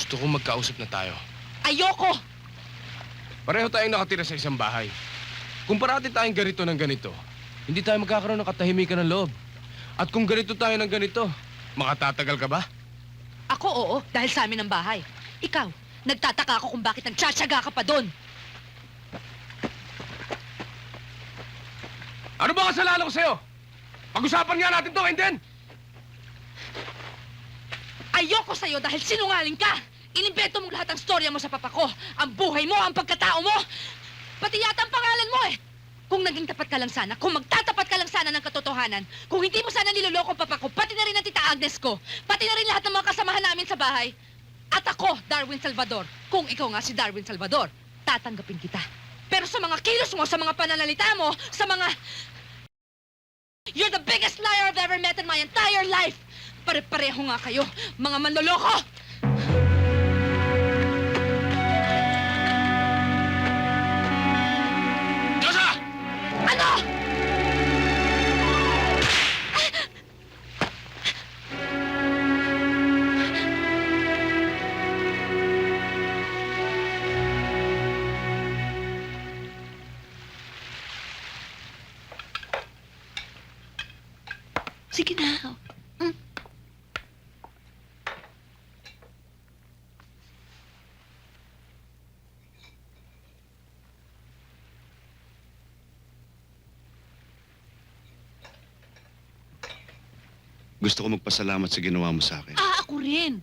Gusto kong magkausap na tayo. Ayoko! Pareho tayong nakatira sa isang bahay. Kung parati tayong ganito ng ganito, hindi tayo magkakaroon ng katahimikan ng loob. At kung ganito tayo ng ganito, makatatagal ka ba? Ako oo, dahil sa amin ang bahay. Ikaw, nagtataka ako kung bakit nagtsatsaga ka pa doon. Ano ba kasalanan ko sa'yo? Pag-usapan nga natin to, and then! Ayoko sa'yo dahil sinungaling ka! Inimbento mong lahat ang storya mo sa papa ko. Ang buhay mo, ang pagkatao mo. Pati yata ang pangalan mo eh. Kung naging tapat ka lang sana, kung magtatapat ka lang sana ng katotohanan, kung hindi mo sana niloloko ang papa ko, pati na rin ang tita Agnes ko, pati na rin lahat ng mga kasamahan namin sa bahay. At ako, Darwin Salvador, kung ikaw nga si Darwin Salvador, tatanggapin kita. Pero sa mga kilos mo, sa mga pananalita mo, sa mga... You're the biggest liar I've ever met in my entire life! Pare-pareho nga kayo, mga manloloko! Josa! Ano? Sige na. Gusto ko magpasalamat sa ginawa mo sa akin. Ako rin.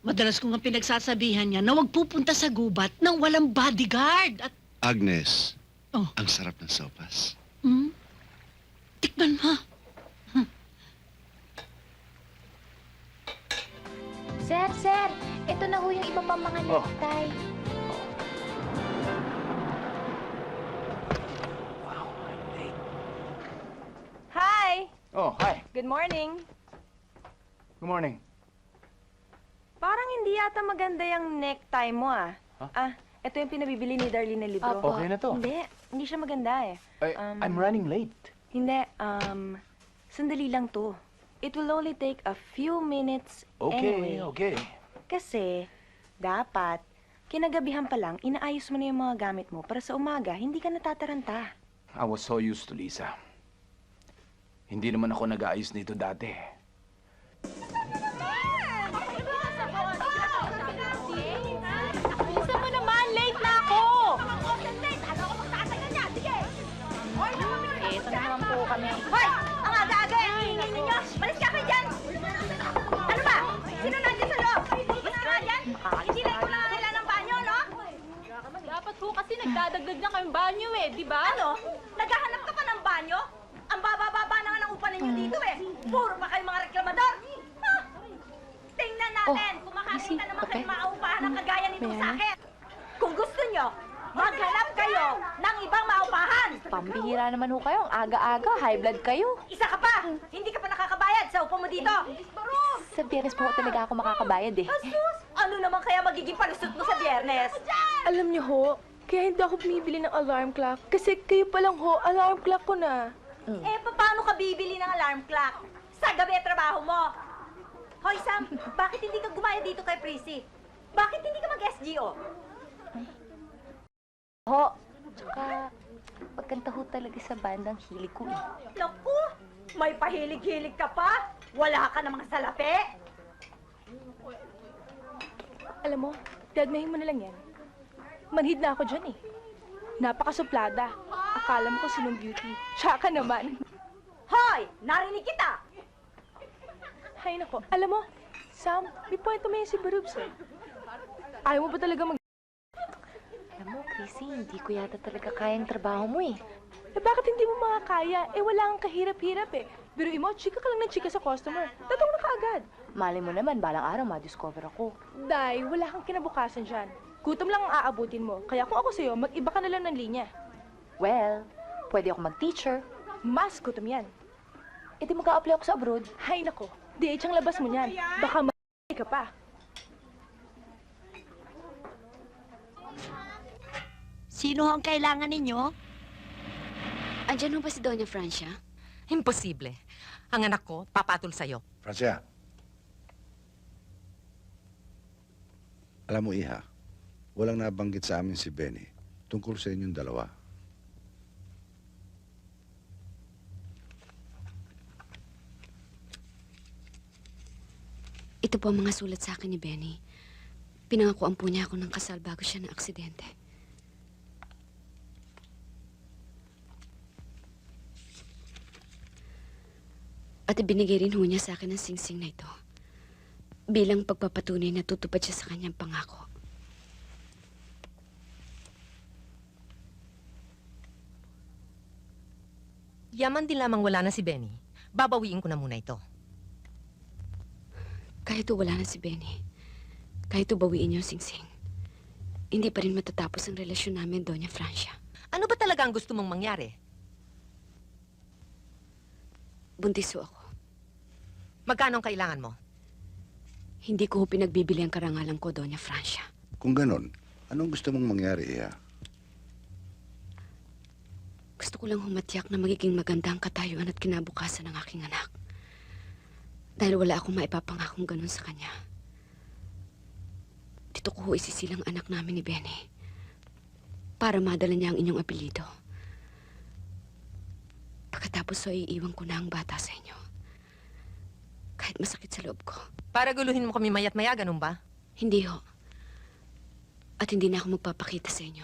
Madalas ko nga pinagsasabihan niya na huwag pupunta sa gubat nang walang bodyguard. At, Agnes, Oh. ang sarap ng sopas. Tikman mo. Sir, ito na ho yung iba pang mga necktie. Hi! Oh, hi. Good morning. Good morning. Parang hindi yata maganda yung necktie mo ah. Huh? Ito yung pinabibili ni Darlene na libro. Opo. Okay na to. Hindi siya maganda eh. Ay, I'm running late. Hindi, sandali lang to. It will only take a few minutes anyway. Okay. Kasi, dapat, kinagabihan pa lang, inaayos mo na yung mga gamit mo para sa umaga, hindi ka natataranta. I was so used to Lisa. Hindi naman ako nag-aayos nito dati. Bilisan mo naman, late na ako! Ito na naman po kami. Hoy! Ang aga-aga yung hihingin ninyo! Balis ka kayo dyan! Ano ba? Sino nandiyan sa loob? Basta nga dyan? Hindi lang ko nangangailan ng banyo, no? Dapat ho kasi nagdadagdag na kayong banyo eh, di ba? Ano? Naghahanap ka pa ng banyo? Ang baba-baba na nga ng upa ninyo dito eh. Puro pa kayo mga reklamador. Ha? Tingnan natin kung makakita naman kayo maupahan ng kagaya nito sa akin. Kung gusto nyo, maghanap kayo ng ibang maupahan. Pambihira naman ho kayo. Ang aga-aga, high blood kayo. Isa ka pa! Hindi ka pa nakakabayad sa upo mo dito. Sa biyernes po talaga ako makakabayad eh. Asus! Ano naman kaya magiging palusot mo sa biyernes? Alam niyo ho, kaya hindi ako bumibili ng alarm clock. Kasi kayo pa lang ho, alarm clock ko na. Eh, paano ka bibili ng alarm clock? Sa gabi trabaho mo. Hoy, Sam, bakit hindi ka gumaya dito kay Prissy? Bakit hindi ka mag-SGO? Ho, tsaka pagkanta ho talaga sa bandang hilig ko eh. Naku, may pahilig-hilig ka pa? Wala ka namang salapi? Alam mo, dadmahin mo na lang yan. Manhid na ako dyan eh. Napakasuplada. Akala mo kung sinong beauty. Siya ka naman. Hoy, narinig kita! Hay nako, alam mo, Sam, may kwento mo yan si Barubs eh. Ayaw mo ba talaga mag... Alam mo, Chrissy, hindi ko yata talaga kayang trabaho mo eh. Eh bakit hindi mo makakaya? Eh wala kang kahirap-hirap eh. Biruin mo, chika ka lang ng chika sa customer. Tatong na kaagad. Malay mo naman, balang araw ma-discover ako. Day, wala kang kinabukasan dyan. Gutom lang ang aabutin mo. Kaya kung ako sa'yo, mag-iba ka na lang ng linya. Well, pwede ako mag-teacher. Mas gutom yan. Eh di mag-a-apply ako sa abroad. Hay nako, DH ang labas mo niyan. Baka ka pa. Sino ang kailangan ninyo? Andiyan ho ba si Doña Francia? Imposible. Ang anak ko, papatol sa'yo. Francia. Alam mo, Iha, walang nabanggit sa amin si Benny tungkol sa inyong dalawa. Ito po ang mga sulat sa akin ni Benny. Pinangakuan po niya ako ng kasal bago siya na aksidente. At ibinigay rin ho niya sa akin ang singsing na ito bilang pagpapatunay na tutupad siya sa kanyang pangako. Yaman din lamang wala na si Benny. Babawiin ko na muna ito. Kahit wala na si Benny, kahit bawiin niyo ang singsing, hindi pa rin matatapos ang relasyon namin, Doña Francia. Ano ba talaga ang gusto mong mangyari? Buntis ho ako. Magkano ang kailangan mo? Hindi ko ho pinagbibili ang karangalan ko, Doña Francia. Kung ganon, anong gusto mong mangyari, Iha? Gusto ko lang humatiyak na magiging maganda ang katayuan at kinabukasan ng aking anak. Dahil wala akong maipapangakong ganun sa kanya. Dito ko ho isisilang anak namin ni Benny para madala niya ang inyong apelido. Pagkatapos so iiwan ko na ang bata sa inyo. Kahit masakit sa loob ko. Para guluhin mo kami mayat maya, ganun ba? Hindi ho. At hindi na ako magpapakita sa inyo.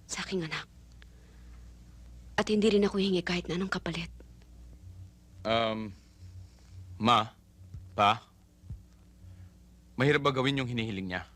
Sa aking anak. At hindi rin ako hingi kahit na anong kapalit. Ma, Pa, mahirap ba gawin yung hinihiling niya?